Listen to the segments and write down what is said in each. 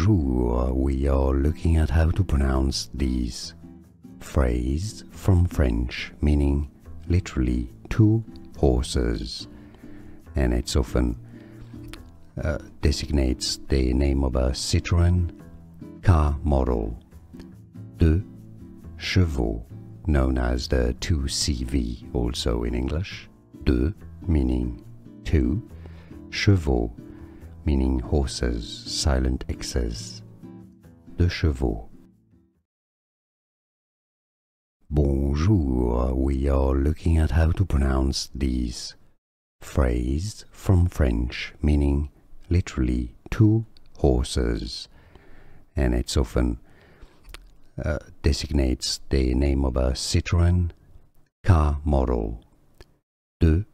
Bonjour, we are looking at how to pronounce these phrase from French, meaning literally two horses, and it's often designates the name of a Citroën car model. Deux Chevaux, known as the 2CV also in English. Deux meaning two, chevaux meaning horses, silent X's. Deux chevaux. Bonjour, we are looking at how to pronounce these phrase from French, meaning literally two horses, and it's often designates the name of a Citroën car model. Deux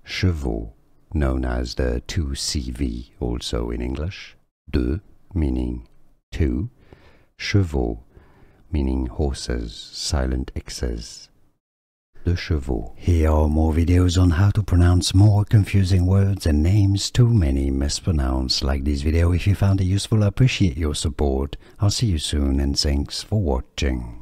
Chevaux, known as the 2CV also in English. Deux meaning two, chevaux meaning horses, silent X's. Deux chevaux. Here are more videos on how to pronounce more confusing words and names too many mispronounced. Like this video if you found it useful. I appreciate your support. I'll see you soon and thanks for watching.